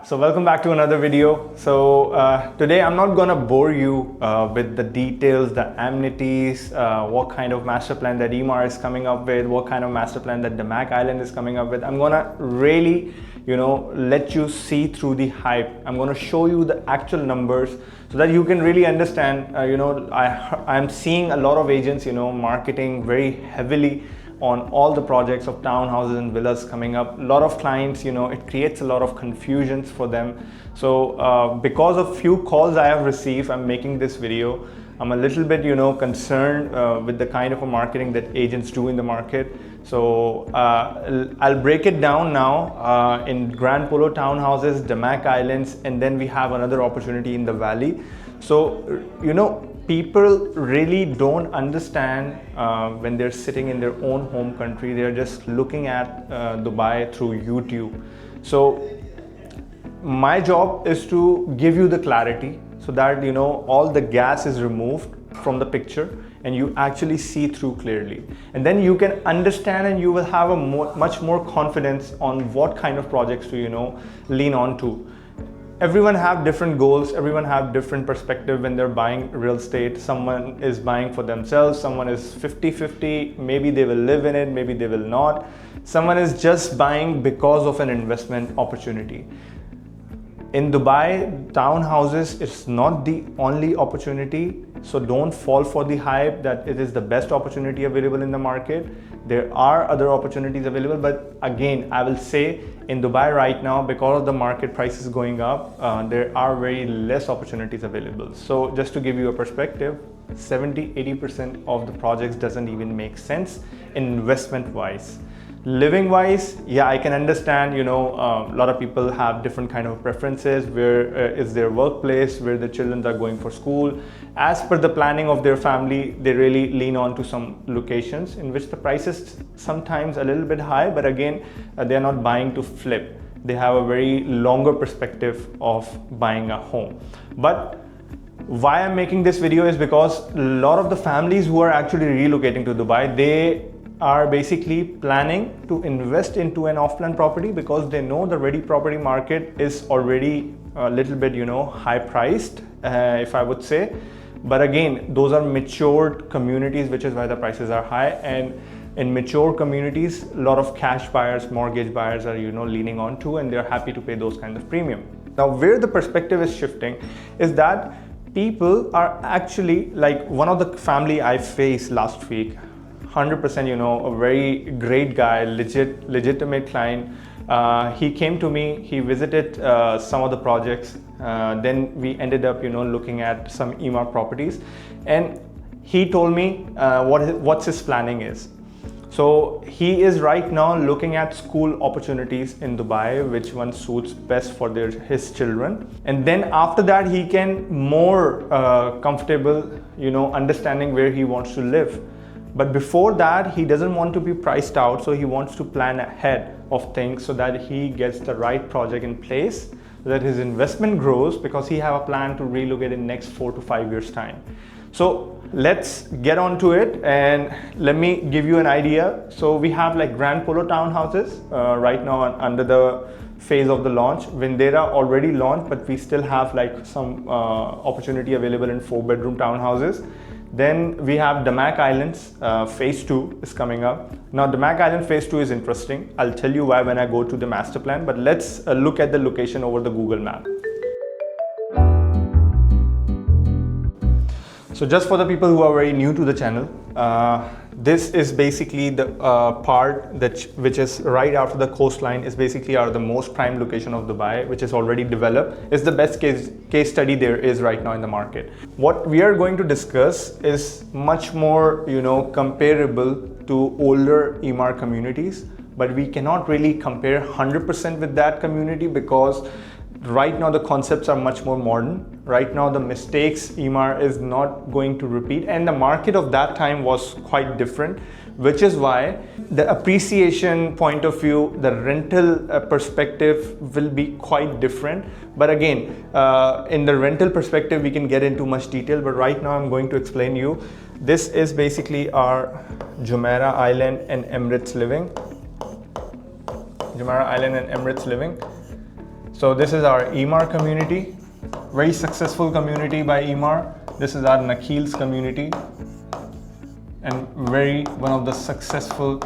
So welcome back to another video. Today I'm not gonna bore you with the details, the amenities, what kind of master plan that Emaar is coming up with, what kind of master plan that Damac Island is coming up with. I'm gonna really, let you see through the hype. I'm gonna show you the actual numbers so that you can really understand. I'm seeing a lot of agents, marketing very heavily on all the projects of townhouses and villas coming up. A lot of clients, it creates a lot of confusions for them. So because of few calls I have received, I'm making this video. I'm a little bit, concerned with the kind of a marketing that agents do in the market. So I'll break it down now in Grand Polo Townhouses, Damac Islands, and then we have another opportunity in the valley. So, people really don't understand when they're sitting in their own home country. They're just looking at Dubai through YouTube. So my job is to give you the clarity so that all the gas is removed from the picture and you actually see through clearly, and then you can understand and you will have a much more confidence on what kind of projects to lean on to. Everyone have different goals, everyone have different perspective when they're buying real estate. Someone is buying for themselves, someone is 50-50, maybe they will live in it, maybe they will not. Someone is just buying because of an investment opportunity. In Dubai, townhouses is not the only opportunity, so don't fall for the hype that it is the best opportunity available in the market. There are other opportunities available, but again, I will say in Dubai right now, because of the market prices going up, there are very less opportunities available. So just to give you a perspective, 70-80% of the projects doesn't even make sense investment wise. Living wise, yeah, I can understand, a lot of people have different kind of preferences. Where is their workplace, where the children are going for school. As per the planning of their family, they really lean on to some locations in which the price is sometimes a little bit high, but again, they're not buying to flip. They have a very longer perspective of buying a home. But why I'm making this video is because a lot of the families who are actually relocating to Dubai, they are basically planning to invest into an off-plan property because they know the ready property market is already a little bit, high priced, if I would say. But again, those are matured communities, which is why the prices are high. And in mature communities, a lot of cash buyers, mortgage buyers are, leaning on to, and they're happy to pay those kind of premium. Now, where the perspective is shifting is that people are actually, like one of the family I faced last week, 100%, a very great guy, legitimate client. He came to me, he visited some of the projects. Then we ended up, looking at some Emaar properties, and he told me what's his planning is. So he is right now looking at school opportunities in Dubai, which one suits best for his children. And then after that, he can more comfortable, understanding where he wants to live. But before that, he doesn't want to be priced out, so he wants to plan ahead of things so that he gets the right project in place, so that his investment grows, because he have a plan to relocate in next 4 to 5 years time. So let's get on to it and let me give you an idea. So we have like Grand Polo Townhouses right now under the phase of the launch. Vindera already launched, but we still have like some opportunity available in 4-bedroom townhouses. Then we have Damac Islands, phase 2 is coming up. Now Damac Island phase 2 is interesting. I'll tell you why when I go to the master plan, but let's look at the location over the Google map. So just for the people who are very new to the channel, this is basically the part which is right after the coastline, is basically the most prime location of Dubai, which is already developed. It's the best case study there is right now in the market. What we are going to discuss is much more, comparable to older Emaar communities, but we cannot really compare 100% with that community because right now the concepts are much more modern. Right now the mistakes Emaar is not going to repeat, and the market of that time was quite different, which is why the appreciation point of view, the rental perspective will be quite different. But again, in the rental perspective we can get into much detail, but right now I'm going to explain you. This is basically our Jumeirah Island and Emirates Living. So this is our Emaar community, very successful community by Emaar. This is our Nakhil's community, and one of the successful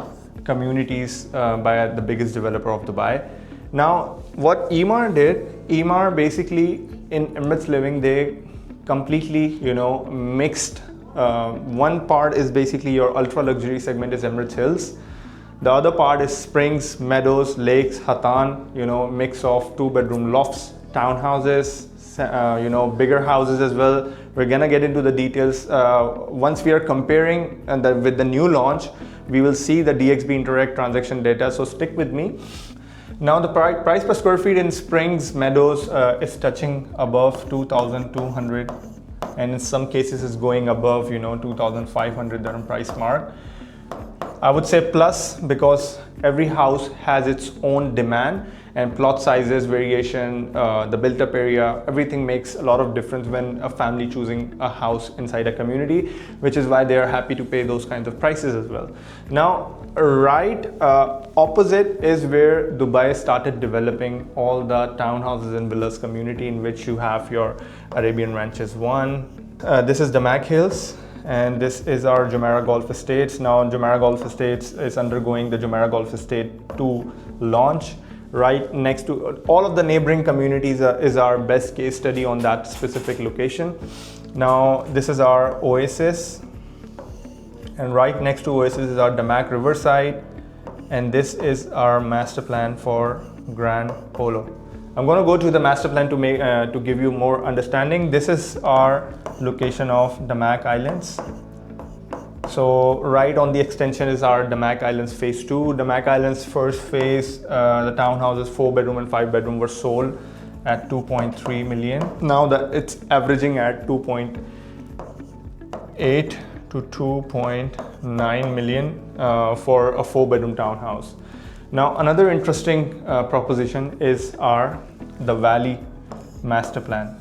communities by the biggest developer of Dubai. Now, what Emaar did, Emaar basically in Emirates Living, they completely, mixed. One part is basically your ultra luxury segment is Emirates Hills. The other part is Springs, Meadows, Lakes, Hatan, mix of 2-bedroom lofts, townhouses, bigger houses as well. We're gonna get into the details. Once we are comparing with the new launch, we will see the DXB Interact transaction data, so stick with me. Now the price per square feet in Springs, Meadows is touching above 2,200, and in some cases is going above 2,500 dirham price mark. I would say plus, because every house has its own demand, and plot sizes, variation, the built up area, everything makes a lot of difference when a family choosing a house inside a community, which is why they are happy to pay those kinds of prices as well. Now, right opposite is where Dubai started developing all the townhouses and villas community, in which you have your Arabian Ranches 1. This is Damac Hills, and this is our Jumeirah Golf Estates. Now Jumeirah Golf Estates is undergoing the Jumeirah Golf Estate 2 launch. Right next to all of the neighboring communities is our best case study on that specific location. Now this is our Oasis, and right next to Oasis is our Damac Riverside, and this is our master plan for Grand Polo. I'm going to go to the master plan to give you more understanding. This is our location of Damac Islands. So right on the extension is our Damac Islands phase 2. Damac Islands first phase, the townhouses 4-bedroom and 5-bedroom were sold at 2.3 million. Now that it's averaging at 2.8 to 2.9 million for a 4-bedroom townhouse. Now another interesting proposition is the Valley master plan.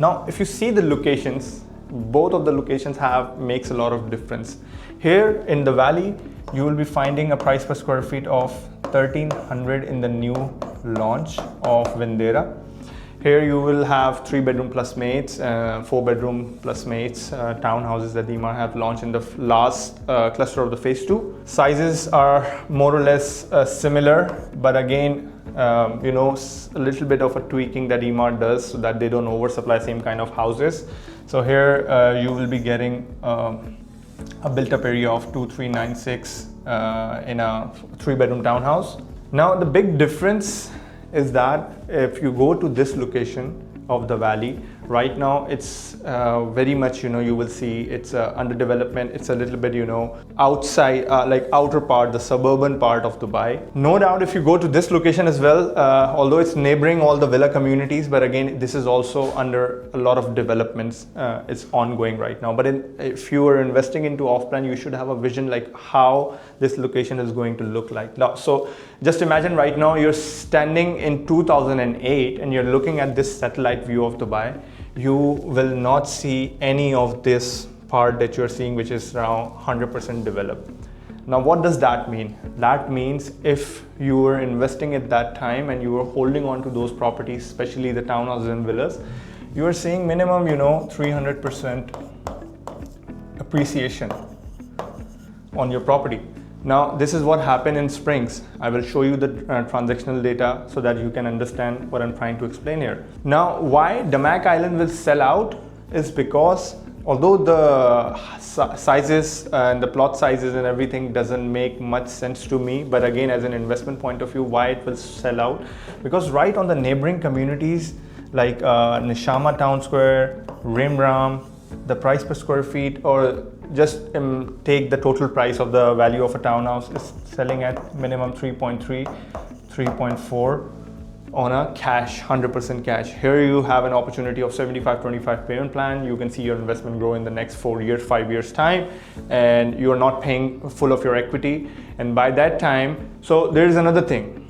Now if you see the locations, both of the locations makes a lot of difference. Here in the Valley, you will be finding a price per square feet of 1,300 in the new launch of Vendera. Here you will have 3-bedroom plus mates, 4-bedroom plus mates, townhouses that Emaar have launched in the last cluster of the phase 2. Sizes are more or less similar, but again, a little bit of a tweaking that Emaar does so that they don't oversupply same kind of houses. So here you will be getting a built-up area of 2,396 in a 3-bedroom townhouse. Now the big difference is that if you go to this location of the Valley, right now it's very much, you will see it's under development. It's a little bit, outside, like outer part, the suburban part of Dubai. No doubt if you go to this location as well, although it's neighboring all the villa communities, but again, this is also under a lot of developments. It's ongoing right now. But if you are investing into off-plan, you should have a vision like how this location is going to look like. Now, so just imagine right now you're standing in 2008 and you're looking at this satellite view of Dubai. You will not see any of this part that you're seeing, which is around 100% developed. Now, what does that mean? That means if you were investing at that time and you were holding on to those properties, especially the townhouses and villas, you are seeing minimum, 300% appreciation on your property. Now, this is what happened in Springs. I will show you the transactional data so that you can understand what I'm trying to explain here. Now, why Damac Island will sell out is because although the sizes and the plot sizes and everything doesn't make much sense to me, but again, as an investment point of view, why it will sell out? Because right on the neighboring communities like Nishama Town Square, Rimram, the price per square feet, or just take the total price of the value of a townhouse is selling at minimum 3.3, 3.4 on a cash, 100% cash. Here you have an opportunity of 75-25 payment plan. You can see your investment grow in the next 4 years, 5 years time, and you are not paying full of your equity. And by that time, so there is another thing.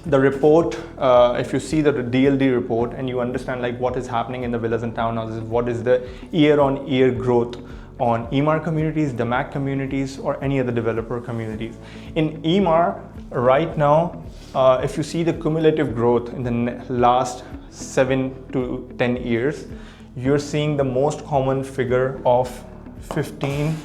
The report, if you see the DLD report and you understand like what is happening in the villas and townhouses, what is the year-on-year growth on Emaar communities, Damac communities, or any other developer communities. In Emaar, right now, if you see the cumulative growth in the last 7 to 10 years, you're seeing the most common figure of 15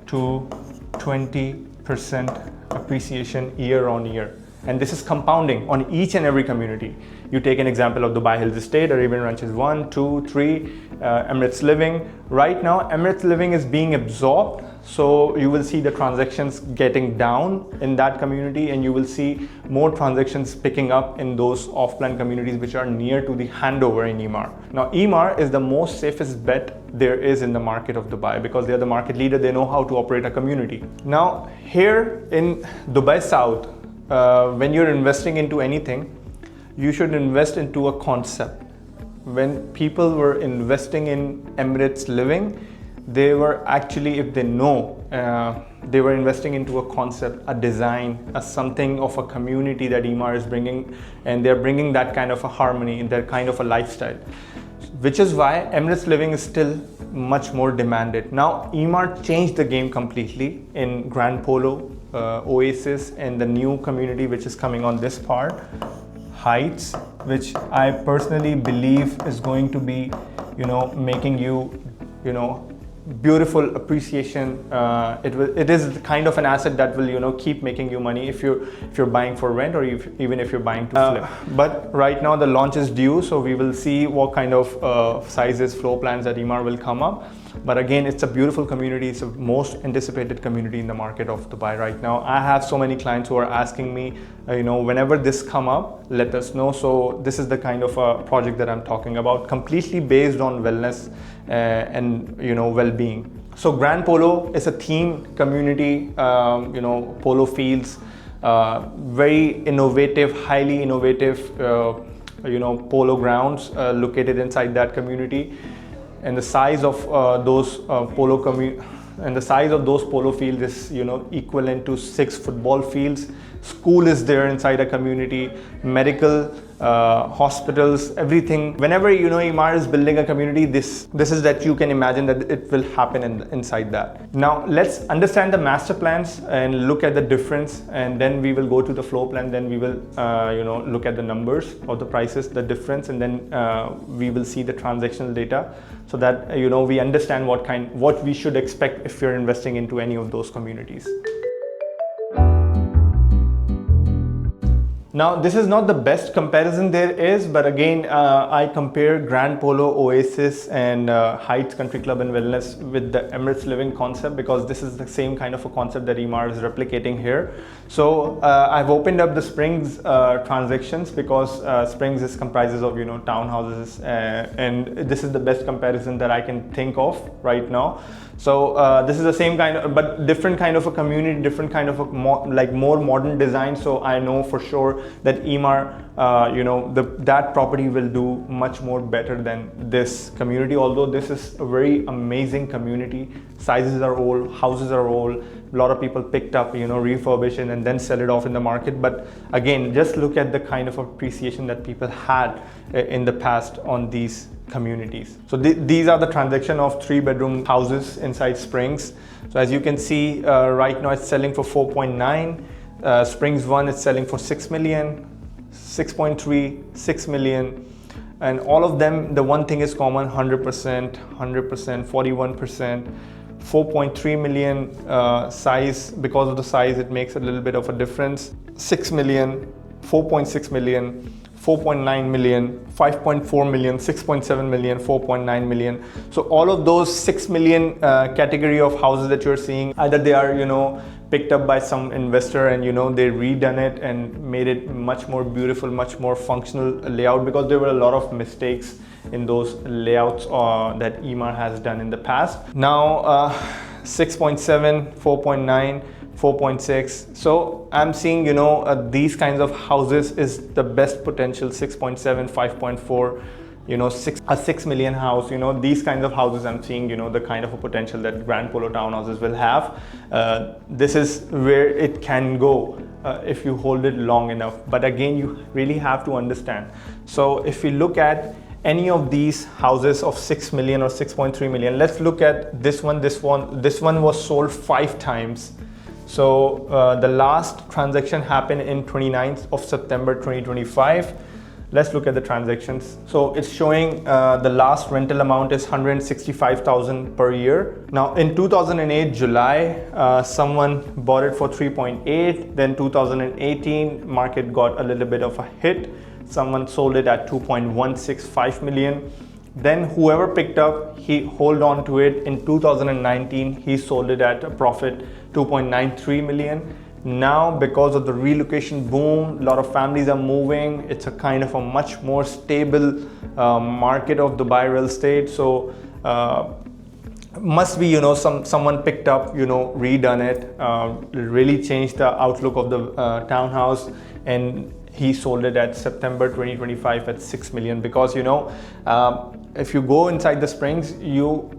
to 20% appreciation year on year. And this is compounding on each and every community. You take an example of Dubai Hills Estate, Arabian Ranches 1, 2, 3, Emirates Living. Right now, Emirates Living is being absorbed. So you will see the transactions getting down in that community, and you will see more transactions picking up in those off-plan communities which are near to the handover in Emaar. Now, Emaar is the most safest bet there is in the market of Dubai because they are the market leader. They know how to operate a community. Now, here in Dubai South, when you're investing into anything, you should invest into a concept. When people were investing in Emirates Living, they were actually, if they know, they were investing into a concept, a design, a something of a community that Emaar is bringing, and they're bringing that kind of a harmony in their kind of a lifestyle, which is why Emirates Living is still much more demanded. Now, Emaar changed the game completely in Grand Polo, Oasis, and the new community which is coming on this part, Heights, which I personally believe is going to be, making you, beautiful appreciation. It is the kind of an asset that will keep making you money if you're buying for rent, or even if you're buying to flip. But right now the launch is due, so we will see what kind of sizes, floor plans that Emaar will come up. But again, it's a beautiful community. It's the most anticipated community in the market of Dubai right now. I have so many clients who are asking me, whenever this come up, let us know. So this is the kind of a project that I'm talking about, completely based on wellness and well-being. So Grand Polo is a themed community, polo fields, very innovative, highly innovative, polo grounds located inside that community. And the size of those polo fields is equivalent to 6 football fields. School is there inside a community, medical, hospitals, everything. Whenever Emaar is building a community, this is that you can imagine that it will happen inside that. Now let's understand the master plans and look at the difference, and then we will go to the floor plan. Then we will look at the numbers of the prices, the difference, and then we will see the transactional data, so that we understand what we should expect if you're investing into any of those communities. Now, this is not the best comparison there is, but again, I compare Grand Polo, Oasis, and Heights Country Club and Wellness with the Emirates Living concept, because this is the same kind of a concept that Emaar is replicating here. So I've opened up the Springs transactions, because Springs comprises of townhouses, and this is the best comparison that I can think of right now. So this is the same kind of, but different kind of a community, different kind of a more modern design. So I know for sure that Emaar, that property will do much more better than this community. Although this is a very amazing community, sizes are old, houses are old. A lot of people picked up, refurbish it and then sell it off in the market. But again, just look at the kind of appreciation that people had in the past on these communities. So these are the transaction of 3-bedroom houses inside Springs. So as you can see, right now it's selling for 4.9. Springs 1 is selling for 6 million, 6.3, 6 million. And all of them, the one thing is common: 100%, 100%, 41%. 4.3 million size. Because of the size, it makes a little bit of a difference. 6 million, 4.6 million, 4.9 million, 5.4 million, 6.7 million, 4.9 million. So all of those 6 million category of houses that you're seeing, either they are picked up by some investor and they redone it and made it much more beautiful, much more functional layout, because there were a lot of mistakes in those layouts that Emaar has done in the past. Now 6.7, 4.9, 4.6. So I'm seeing these kinds of houses is the best potential. 6.7, 5.4, a 6 million house. These kinds of houses I'm seeing the kind of a potential that Grand Polo townhouses will have. This is where it can go if you hold it long enough. But again, you really have to understand. So if we look at any of these houses of 6 million or 6.3 million. Let's look at this one. This one was sold 5 times. So the last transaction happened in 29th of September 2025. Let's look at the transactions. So it's showing the last rental amount is 165,000 per year. Now in 2008 July, someone bought it for 3.8. Then 2018 market got a little bit of a hit. Someone sold it at 2.165 million. Then whoever picked up, he hold on to it. In 2019, he sold it at a profit 2.93 million. Now, because of the relocation boom, a lot of families are moving. It's a kind of a much more stable market of Dubai real estate. So must be, someone picked up, redone it, really changed the outlook of the townhouse, and he sold it at September 2025 at 6 million. Because if you go inside the Springs, you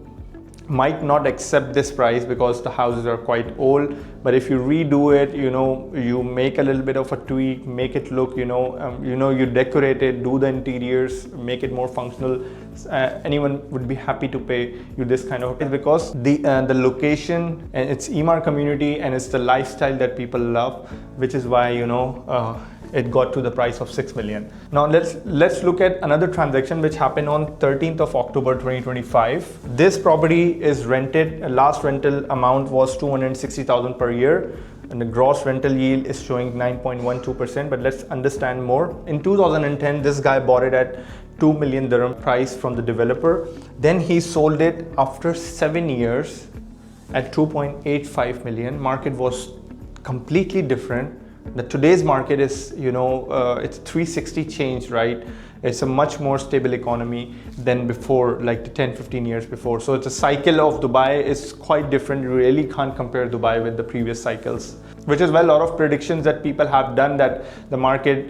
might not accept this price because the houses are quite old. But if you redo it, you make a little bit of a tweak, make it look, you decorate it, do the interiors, make it more functional, anyone would be happy to pay you this kind of, because the location, and it's Emaar community, and it's the lifestyle that people love, which is why it got to the price of 6 million. Now let's look at another transaction which happened on 13th of October 2025. This property is rented. Last rental amount was 260,000 per year, and the gross rental yield is showing 9.12%. But let's understand more. In 2010, this guy bought it at 2 million dirham price from the developer. Then he sold it after 7 years at 2.85 million. Market was completely different. The today's market is, it's 360 change, right? It's a much more stable economy than before, like the 10-15 years before. So it's a cycle of Dubai is quite different. You really can't compare Dubai with the previous cycles, which is why a lot of predictions that people have done that the market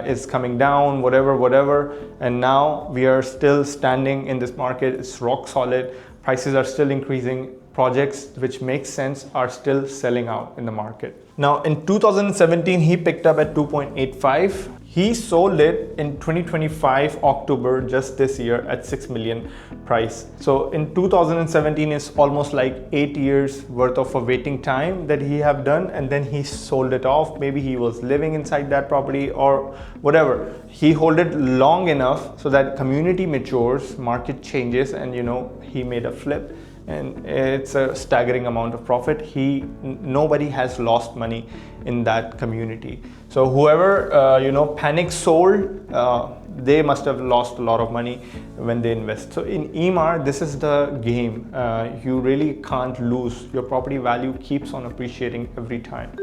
is coming down, whatever. And now we are still standing in this market. It's rock solid. Prices are still increasing. Projects which make sense are still selling out in the market. Now in 2017, he picked up at 2.85. He sold it in 2025 October, just this year, at 6 million price. So in 2017 is almost like 8 years worth of a waiting time that he have done, and then he sold it off. Maybe he was living inside that property or whatever. He hold it long enough so that community matures, market changes, and he made a flip. And it's a staggering amount of profit. Nobody has lost money in that community. So whoever panic sold, they must have lost a lot of money when they invest. So in Emaar, this is the game. You really can't lose. Your property value keeps on appreciating every time.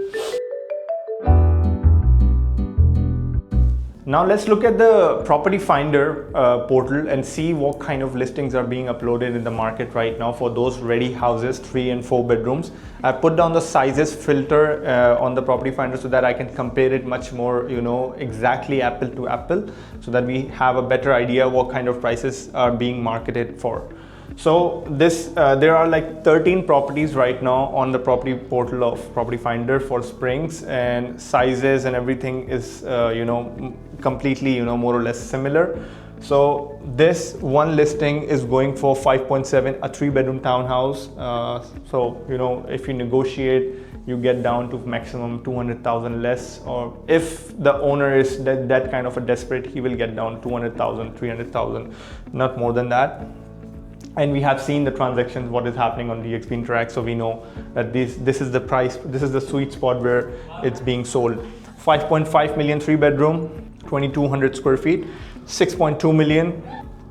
Now let's look at the property finder portal and see what kind of listings are being uploaded in the market right now for those ready houses, 3 and 4 bedrooms. I put down the sizes filter on the property finder so that I can compare it much more, exactly apple to apple, so that we have a better idea what kind of prices are being marketed for. So there are like 13 properties right now on the property portal of Property Finder for Springs, and sizes and everything is completely more or less similar. So this one listing is going for 5.7, a 3-bedroom townhouse. So if you negotiate, you get down to maximum 200,000 less, or if the owner is that kind of a desperate, he will get down 200,000, 300,000, not more than that. And we have seen the transactions, what is happening on DXB Interact, so we know that this is the price, this is the sweet spot where it's being sold. 5.5 million 3-bedroom, 2,200 square feet, 6.2 million.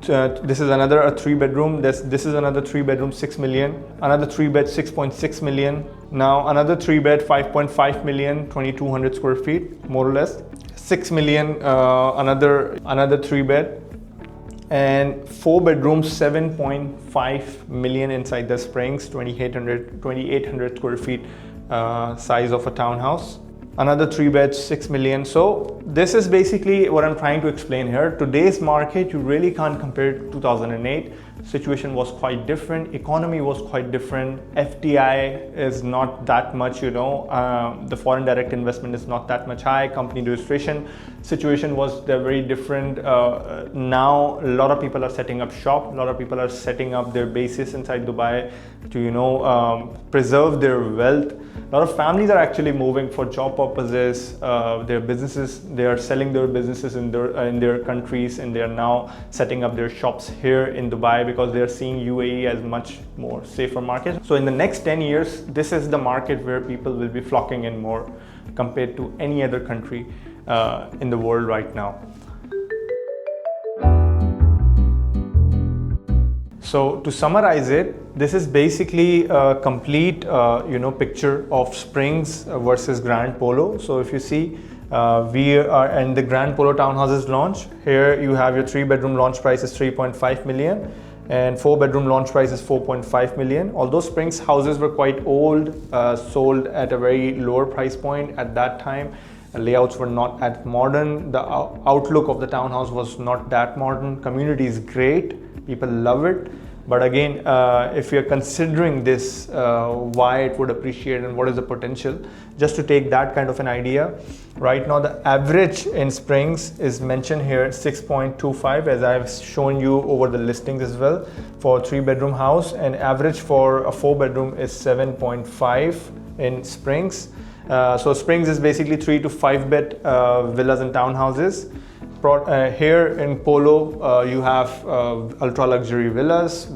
This is another a 3-bedroom. This is another 3-bedroom, 6 million. Another 3-bed, 6.6 million. Now another 3-bed, 5.5 million, 2,200 square feet, more or less. 6 million, another 3-bed. And 4 bedrooms, 7.5 million inside the Springs, 2,800 square feet size of a townhouse. Another 3 beds, 6 million. So this is basically what I'm trying to explain here. Today's market, you really can't compare 2008. situation was quite different, economy was quite different, FDI is not that much, the foreign direct investment is not that much high, company registration situation was very different. Now a lot of people are setting up shop, a lot of people are setting up their bases inside Dubai to preserve their wealth. A lot of families are actually moving for job purposes, their businesses, they are selling their businesses in their countries, and they are now setting up their shops here in Dubai because they are seeing UAE as much more safer market. So in the next 10 years, this is the market where people will be flocking in more compared to any other country in the world right now. So to summarize it, this is basically a complete picture of Springs versus Grand Polo. So if you see, we are in the Grand Polo Townhouses launch. Here you have your 3-bedroom launch price is 3.5 million and 4-bedroom launch price is 4.5 million. Although Springs houses were quite old, sold at a very lower price point at that time. Layouts were not as modern. The outlook of the townhouse was not that modern. Community is great. People love it. But again, if you're considering this, why it would appreciate and what is the potential, just to take that kind of an idea, right now the average in Springs is mentioned here 6.25, as I've shown you over the listings as well, for a 3-bedroom house, and average for a 4-bedroom is 7.5 in Springs. So Springs is basically 3 to 5 bed villas and townhouses. Here in Polo, you have ultra luxury villas,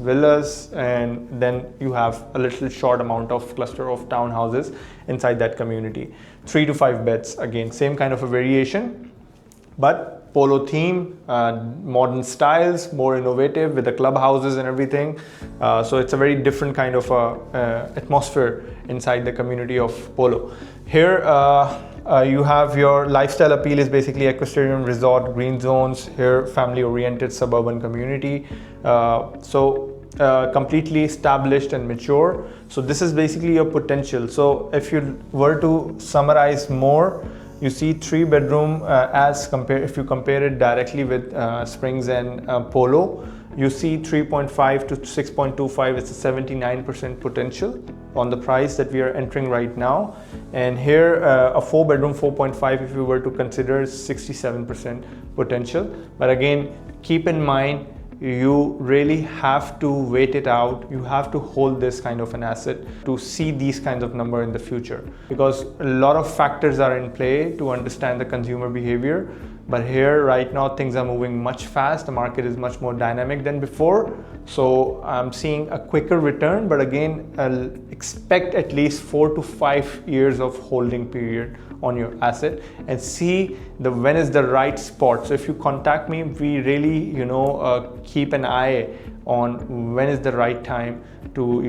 and then you have a little short amount of cluster of townhouses inside that community. 3 to 5 beds, again, same kind of a variation, but Polo theme, modern styles, more innovative with the clubhouses and everything. So it's a very different kind of atmosphere inside the community of Polo. Here, you have your lifestyle appeal is basically equestrian resort, green zones, here family oriented suburban community. Completely established and mature. So this is basically your potential. So if you were to summarize more, you see 3-bedroom if you compare it directly with Springs and Polo, you see 3.5 to 6.25, it's a 79% potential on the price that we are entering right now. And here a 4-bedroom 4.5, if you were to consider, 67% potential. But again, keep in mind, you really have to wait it out. You have to hold this kind of an asset to see these kinds of numbers in the future, because a lot of factors are in play to understand the consumer behavior. But here right now things are moving much fast. The market is much more dynamic than before. So I'm seeing a quicker return, but again, I'll expect at least 4 to 5 years of holding period on your asset and see when is the right spot. So if you contact me, we really keep an eye on when is the right time to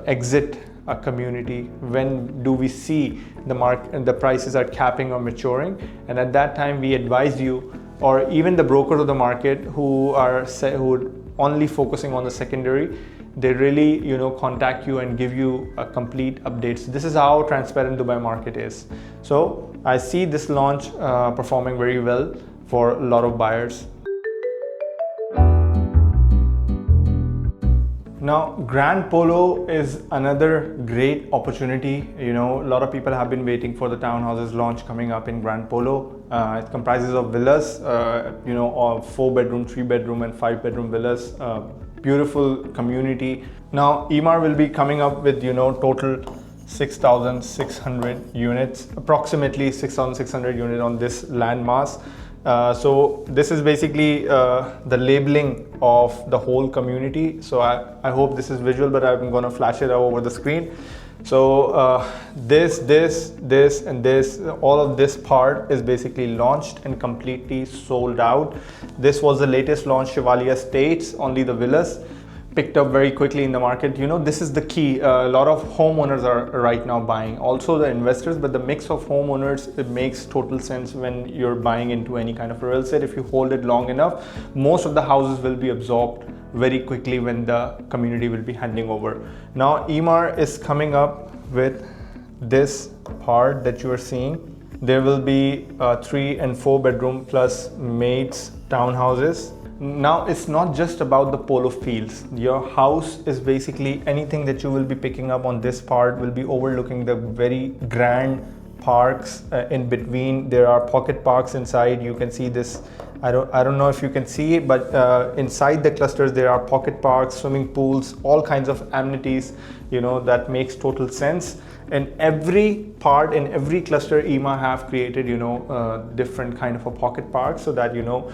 exit a community. When do we see the prices are capping or maturing, and at that time we advise you, or even the brokers of the market who are only focusing on the secondary, they really contact you and give you a complete updates. This is how transparent Dubai market is. So I see this launch performing very well for a lot of buyers. Now, Grand Polo is another great opportunity. A lot of people have been waiting for the townhouses launch coming up in Grand Polo. It comprises of villas, 4-bedroom, 3-bedroom and 5-bedroom villas. Beautiful community. Now, Emaar will be coming up with total 6,600 units, approximately 6,600 units on this landmass. So this is basically the labeling of the whole community. So I hope this is visual, but I'm going to flash it over the screen. So this and this, all of this part is basically launched and completely sold out. This was the latest launch, Chevalier Estates, only the villas. Picked up very quickly in the market. This is the key. A lot of homeowners are right now buying, also the investors, but the mix of homeowners, it makes total sense when you're buying into any kind of real estate. If you hold it long enough, most of the houses will be absorbed very quickly when the community will be handing over. Now Emaar is coming up with this part that you are seeing. There will be 3 and 4 bedroom plus maids townhouses. Now it's not just about the polo fields. Your house is basically anything that you will be picking up on this part will be overlooking the very grand parks in between. There are pocket parks inside. You can see this. I don't know if you can see it, but inside the clusters there are pocket parks, swimming pools, all kinds of amenities, you know, that makes total sense. In every part, in every cluster, Emaar have created, you know, different kind of a pocket park, so that, you know,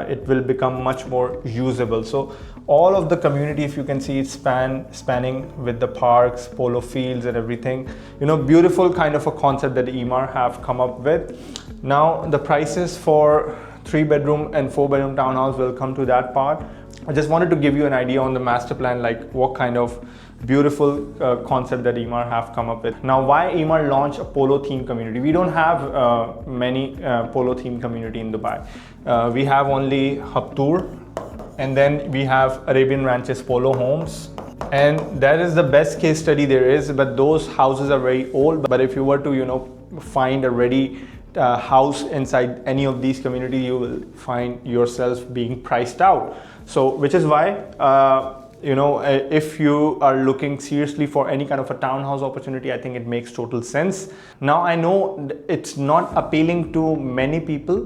it will become much more usable. So all of the community, if you can see, it's spanning with the parks, polo fields and everything. You know, beautiful kind of a concept that Emaar have come up with. Now the prices for 3-bedroom and 4-bedroom townhouse will come to that part. I just wanted to give you an idea on the master plan, like what kind of beautiful concept that Emaar have come up with. Now, why Emaar launch a polo theme community? We don't have many polo theme community in Dubai. We have only Haptoor, and then we have Arabian Ranches Polo Homes, and that is the best case study there is. But those houses are very old. But if you were to, you know, find a ready house inside any of these communities, you will find yourself being priced out. So which is why you know, if you are looking seriously for any kind of a townhouse opportunity, I think it makes total sense. Now I know it's not appealing to many people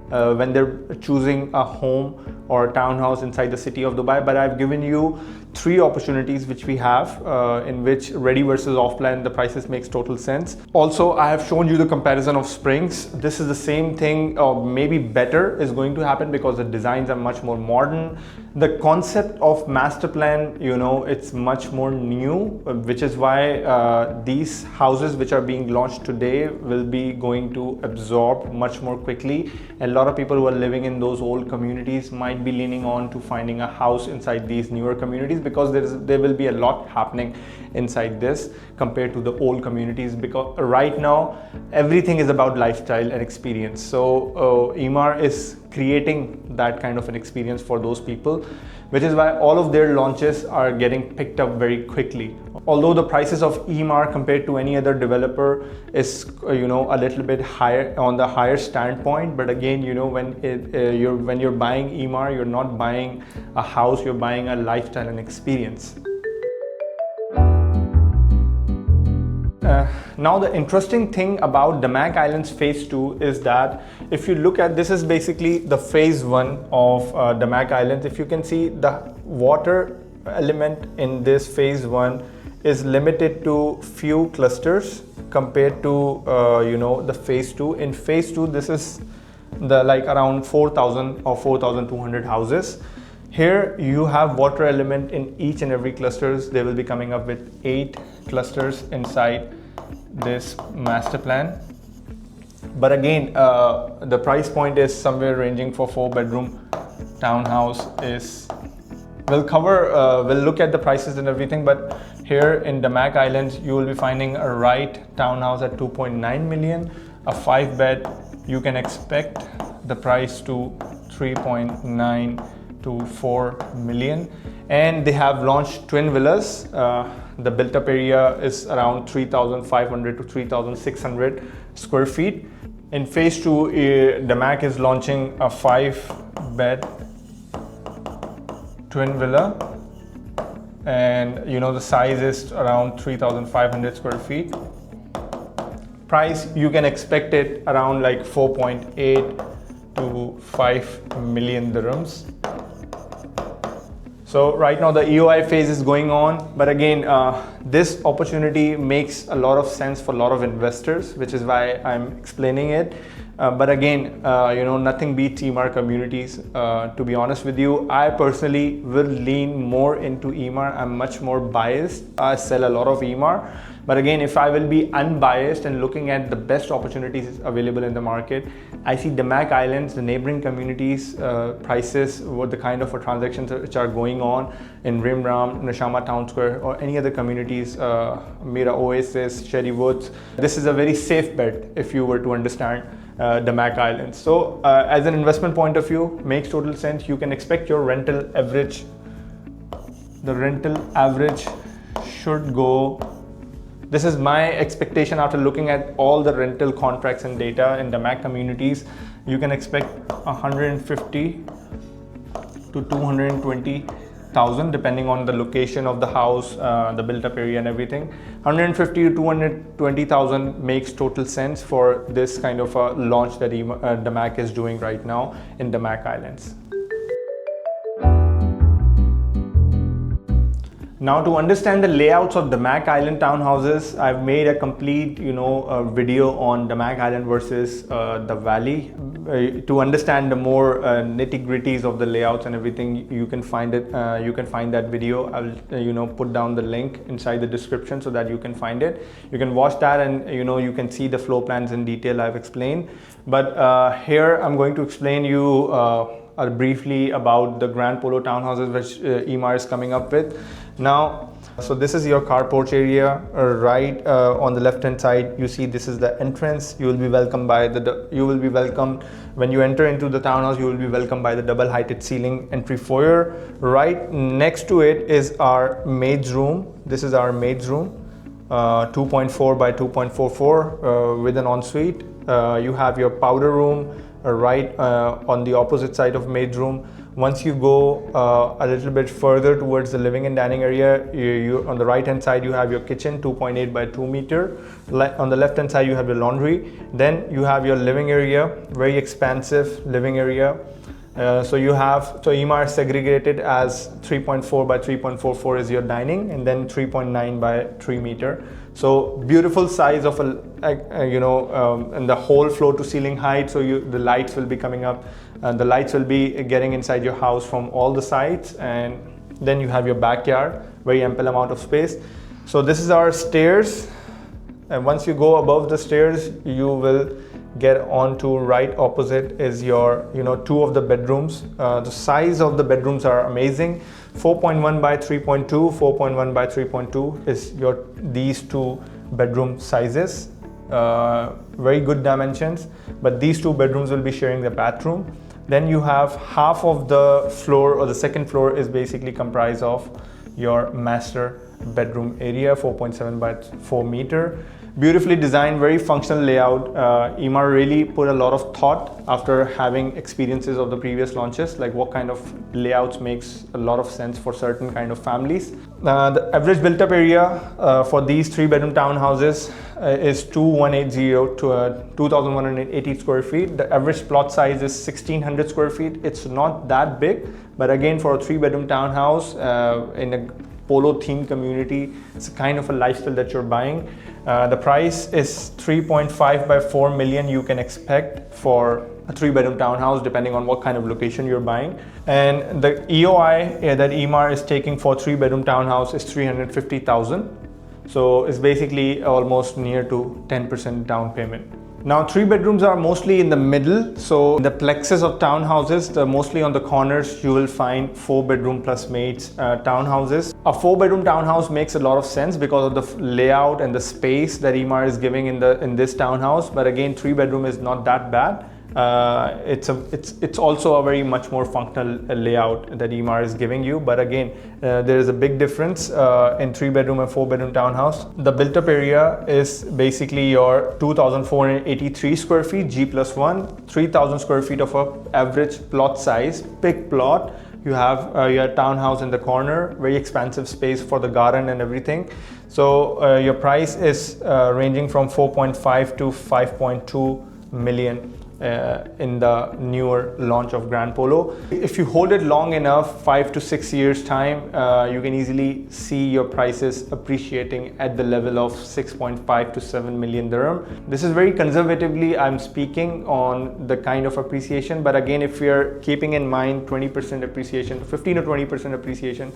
when they're choosing a home or a townhouse inside the city of Dubai, but I've given you 3 opportunities which we have in which ready versus off plan, the prices makes total sense. Also, I have shown you the comparison of Springs. This is the same thing, or maybe better is going to happen, because the designs are much more modern. The concept of master plan, you know, it's much more new, which is why these houses which are being launched today will be going to absorb much more quickly. A lot of people who are living in those old communities might be leaning on to finding a house inside these newer communities, because there will be a lot happening inside this compared to the old communities, because right now everything is about lifestyle and experience. So Emaar is creating that kind of an experience for those people, which is why all of their launches are getting picked up very quickly. Although the prices of Emaar compared to any other developer is, you know, a little bit higher on the higher standpoint, but again, you know, when you're buying Emaar, you're not buying a house, you're buying a lifestyle and experience. Now the interesting thing about Damac Islands phase 2 is that if you look at, this is basically the phase 1 of Damac Islands. If you can see, the water element in this phase 1 is limited to few clusters compared to you know, the phase 2. In phase 2, this is the like around 4,000 or 4,200 houses. Here you have water element in each and every clusters. They will be coming up with 8 clusters inside this master plan. But again, the price point is somewhere ranging for 4-bedroom townhouse is, we'll look at the prices and everything, but here in Damac Islands you will be finding a right townhouse at 2.9 million. A 5-bed, you can expect the price to 3.9 to 4 million. And they have launched twin villas. The built up area is around 3,500 to 3,600 square feet. In phase 2, Damac is launching a 5-bed twin villa, and you know, the size is around 3,500 square feet. Price, you can expect it around like 4.8 to 5 million dirhams. So right now the EOI phase is going on, but again, this opportunity makes a lot of sense for a lot of investors, which is why I'm explaining it. But again, you know, nothing beats Emaar communities. To be honest with you, I personally will lean more into Emaar. I'm much more biased. I sell a lot of Emaar. But again, if I will be unbiased and looking at the best opportunities available in the market, I see Damac Islands, the neighboring communities, prices, what the kind of transactions which are going on in Rimram, Nashama Town Square, or any other communities, Mira Oasis, Cherry Woods. This is a very safe bet if you were to understand Damac Islands. So as an investment point of view, makes total sense. You can expect your rental average, the rental average should go, this is my expectation after looking at all the rental contracts and data in Damac communities, you can expect 150 to 220,000 depending on the location of the house, the built-up area and everything. 150 to 220,000 makes total sense for this kind of a launch that Damac is doing right now in Damac Islands. Now, to understand the layouts of Damac Island townhouses, I've made a complete, video on Damac Island versus the valley. To understand the more nitty-gritties of the layouts and everything, you can find it. You can find that video. I'll, put down the link inside the description so that you can find it. You can watch that, and you can see the floor plans in detail I've explained. But here I'm going to explain you briefly about the Grand Polo townhouses which Emaar is coming up with. Now, so this is your car porch area. Right on the left hand side, you see this is the entrance. You will be welcomed by when you enter into the townhouse. You will be welcomed by the double heighted ceiling entry foyer. Right next to it is our maid's room. This is our maid's room, 2.4 by 2.44 with an ensuite. You have your powder room right on the opposite side of maid's room. Once you go a little bit further towards the living and dining area, you on the right hand side you have your kitchen, 2.8 by 2 meter. On the left hand side you have your laundry. Then you have your living area, very expansive living area. So Emaar is segregated as 3.4 by 3.44 is your dining, and then 3.9 by 3 meter. So beautiful size of and the whole floor to ceiling height. So the lights will be coming up, and the lights will be getting inside your house from all the sides. And then you have your backyard, very ample amount of space. So this is our stairs, and once you go above the stairs, you will get onto right opposite is your two of the bedrooms. The size of the bedrooms are amazing. 4.1 by 3.2, 4.1 by 3.2 is these two bedroom sizes. Very good dimensions, but these two bedrooms will be sharing the bathroom. Then you have half of the floor, or the second floor, is basically comprised of your master bedroom area, 4.7 by 4 meter. Beautifully designed, very functional layout. Emaar really put a lot of thought after having experiences of the previous launches, like what kind of layouts makes a lot of sense for certain kind of families. The average built-up area for these 3-bedroom townhouses is 2180 to 2180 square feet. The average plot size is 1600 square feet. It's not that big, but again, for a 3-bedroom townhouse in a Polo themed community, it's kind of a lifestyle that you're buying. The price is 3.5 by 4 million you can expect for a 3-bedroom townhouse, depending on what kind of location you're buying. And the EOI that Emaar is taking for 3-bedroom townhouse is 350,000. So it's basically almost near to 10% down payment. Now, 3 bedrooms are mostly in the middle. So in the plexus of townhouses, mostly on the corners, you will find 4-bedroom plus maids townhouses. A 4-bedroom townhouse makes a lot of sense because of the layout and the space that Emaar is giving in this townhouse. But again, 3-bedroom is not that bad. It's also a very much more functional layout that Emaar is giving you. But again, there is a big difference in 3-bedroom and 4-bedroom townhouse. The built-up area is basically your 2,483 square feet G+1, 3,000 square feet of a average plot size, big plot. You have your townhouse in the corner, very expansive space for the garden and everything. So your price is ranging from 4.5 to 5.2 million. In the newer launch of Grand Polo. If you hold it long enough, 5 to 6 years time, you can easily see your prices appreciating at the level of 6.5 to 7 million dirham. This is very conservatively I'm speaking on the kind of appreciation, but again, if you're keeping in mind 20% appreciation, 15 to 20% appreciation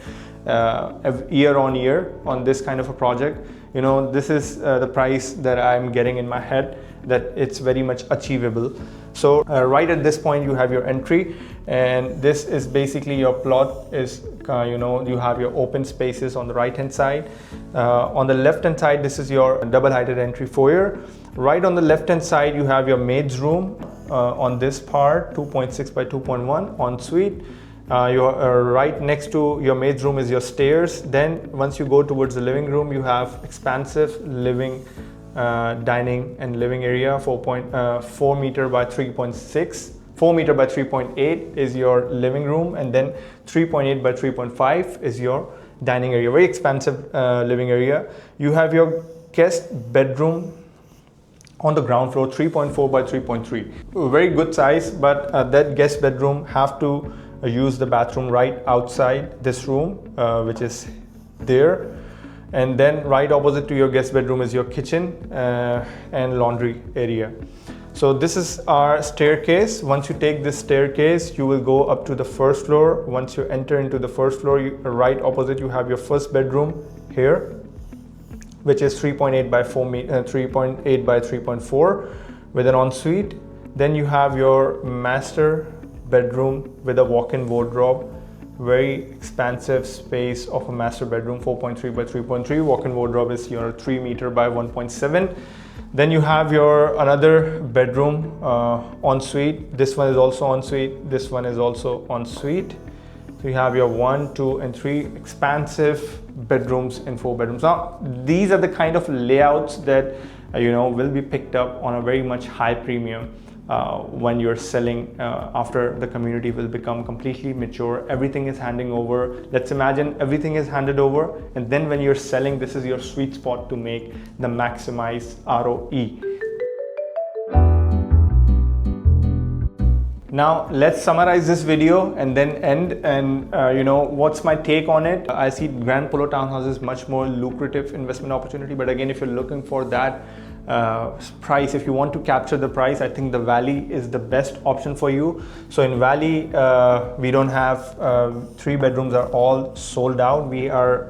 year on year on this kind of a project, this is the price that I'm getting in my head, that it's very much achievable. So right at this point you have your entry, and this is basically your plot is you have your open spaces on the right hand side. On the left hand side, this is your double heighted entry foyer. Right on the left hand side you have your maid's room on this part, 2.6 by 2.1 ensuite. Right next to your maid's room is your stairs. Then once you go towards the living room, you have expansive living dining and living area, 4.4 meter by 3.6 4 meter by 3.8 is your living room, and then 3.8 by 3.5 is your dining area. Very expansive living area. You have your guest bedroom on the ground floor, 3.4 by 3.3. Very good size, but that guest bedroom have to use the bathroom right outside this room, which is there. And then right opposite to your guest bedroom is your kitchen and laundry area. So this is our staircase. Once you take this staircase, you will go up to the first floor. Once you enter into the first floor, right opposite you have your first bedroom here, which is 3.8 by 3.8 by 3.4 with an ensuite. Then you have your master bedroom with a walk-in wardrobe. Very expansive space of a master bedroom, 4.3 by 3.3. Walk-in wardrobe is your 3 meter by 1.7. Then you have your another bedroom ensuite. This one is also ensuite. This one is also ensuite. So you have your 1, 2, and 3 expansive bedrooms in 4 bedrooms. Now these are the kind of layouts that will be picked up on a very much high premium when you're selling after the community will become completely mature. Everything is handing over. Let's imagine everything is handed over, and then when you're selling, this is your sweet spot to make the maximized ROE. Now let's summarize this video and then end. And what's my take on it? I see Grand Polo Townhouse is much more lucrative investment opportunity, but again, if you're looking for that price, if you want to capture the price, I think the Valley is the best option for you. So in Valley, we don't have 3 bedrooms are all sold out. We are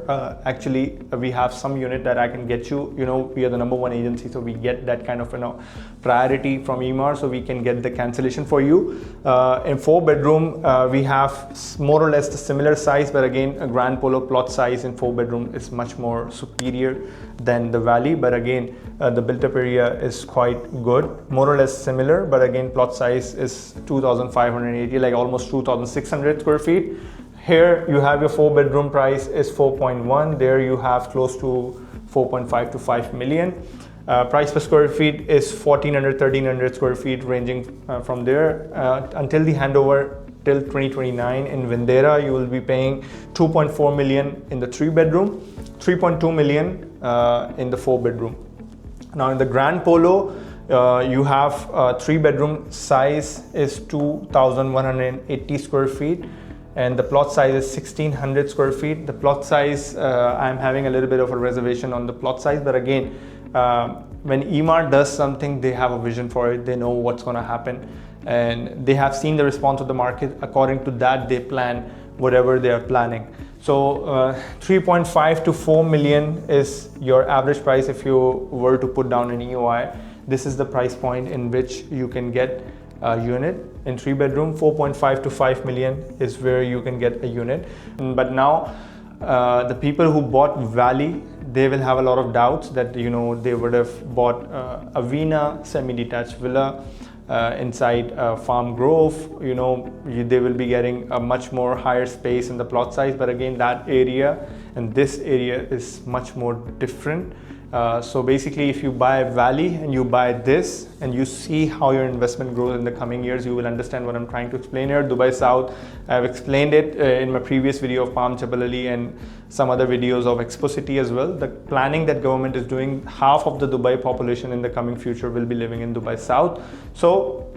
we have some unit that I can get you. We are the #1 agency, so we get that kind of priority from Emaar, so we can get the cancellation for you. In 4 bedroom, we have more or less the similar size, but again, a Grand Polo plot size in 4 bedroom is much more superior than the Valley. But again, the built-up area is quite good, more or less similar, but again, plot size is 2,580, like almost 2,600 square feet. Here you have your 4 bedroom price is 4.1. There you have close to 4.5 to 5 million. Price per square feet is 1,400, 1,300 square feet, ranging from there until the handover till 2029. In Vendera, you will be paying 2.4 million in the 3 bedroom, 3.2 million in the 4 bedroom. Now in the Grand Polo, you have 3 bedroom size is 2,180 square feet, and the plot size is 1,600 square feet. The plot size, I'm having a little bit of a reservation on the plot size, but again, when Emaar does something, they have a vision for it. They know what's going to happen, and they have seen the response of the market. According to that, they plan whatever they are planning. So 3.5 to 4 million is your average price if you were to put down an EOI. This is the price point in which you can get a unit in 3 bedroom. 4.5 to 5 million is where you can get a unit. But now the people who bought Valley, they will have a lot of doubts that they would have bought a Vina semi-detached villa inside Farm Grove. They will be getting a much more higher space in the plot size, but again, that area and this area is much more different. So basically, if you buy Valley and you buy this and you see how your investment grows in the coming years, you will understand what I'm trying to explain here. Dubai South, I've explained it in my previous video of Palm Jebel Ali and some other videos of Expo City as well. The planning that government is doing, half of the Dubai population in the coming future will be living in Dubai South. So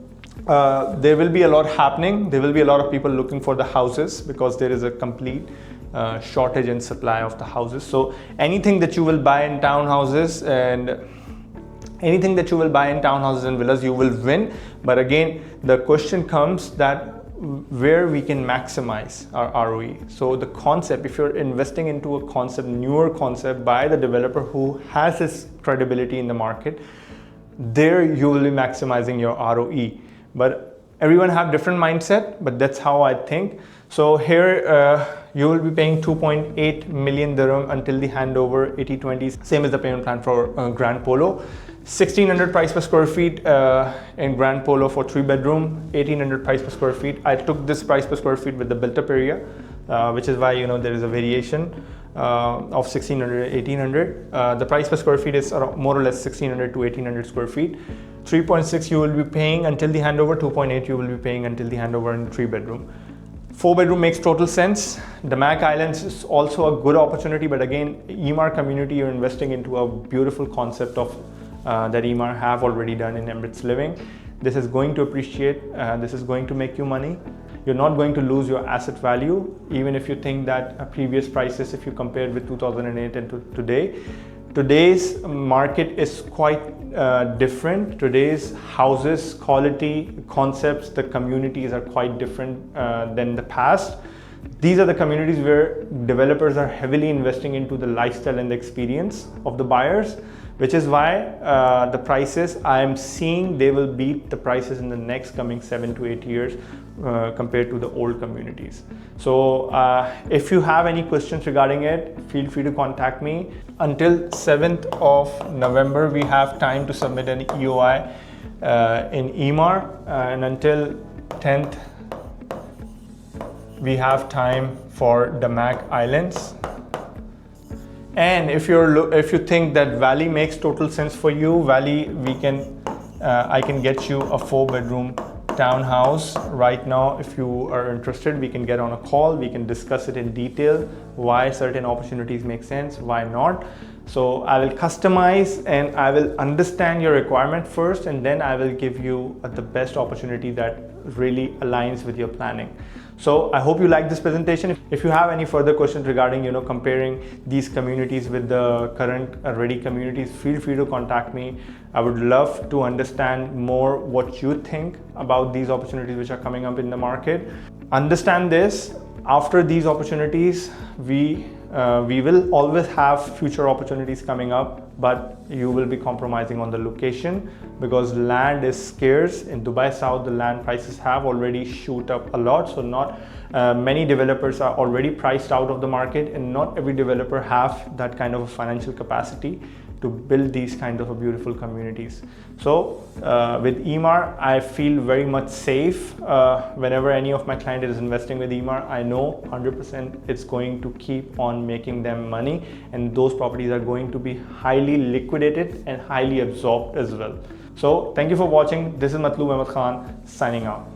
there will be a lot happening. There will be a lot of people looking for the houses because there is a complete shortage in supply of the houses. So anything that you will buy in townhouses and villas, you will win. But again, the question comes that where we can maximize our ROE. So the concept, if you're investing into a concept, newer concept by the developer who has his credibility in the market, there you will be maximizing your ROE. But everyone have different mindset, but that's how I think. So here you will be paying 2.8 million dirham until the handover, 80/20, same as the payment plan for Grand Polo. 1,600 price per square feet in Grand Polo for 3 bedroom, 1,800 price per square feet. I took this price per square feet with the built up area, which is why there is a variation of 1,600, 1,800. The price per square feet is more or less 1,600 to 1,800 square feet. 3.6 you will be paying until the handover, 2.8 you will be paying until the handover in 3-bedroom. 4-bedroom makes total sense. Damac Islands is also a good opportunity, but again, Emaar community, you're investing into a beautiful concept of that Emaar have already done in Emirates Living. This is going to appreciate, this is going to make you money. You're not going to lose your asset value, even if you think that previous prices, if you compare with 2008 and to today. Today's market is quite different. Today's houses, quality, concepts, the communities are quite different than the past. These are the communities where developers are heavily investing into the lifestyle and the experience of the buyers, which is why the prices I am seeing, they will beat the prices in the next coming 7 to 8 years compared to the old communities. So if you have any questions regarding it, feel free to contact me. Until 7th of November, we have time to submit an EOI in Emaar, and until 10th, we have time for Damac Islands. And if you think that Valley makes total sense for you, Valley, I can get you a 4-bedroom townhouse right now. If you are interested, we can get on a call, we can discuss it in detail, why certain opportunities make sense, why not. So I will customize and I will understand your requirement first, and then I will give you the best opportunity that really aligns with your planning. So I hope you like this presentation. If you have any further questions regarding comparing these communities with the current ready communities, feel free to contact me. I would love to understand more what you think about these opportunities which are coming up in the market. Understand this, after these opportunities, we will always have future opportunities coming up, but you will be compromising on the location because land is scarce. In Dubai South, the land prices have already shoot up a lot, so not many developers are already priced out of the market, and not every developer have that kind of a financial capacity to build these kind of a beautiful communities. So with Emaar, I feel very much safe. Whenever any of my client is investing with Emaar, I know 100% it's going to keep on making them money, and those properties are going to be highly liquidated and highly absorbed as well. So thank you for watching. This is Matloob Ahmed Khan signing out.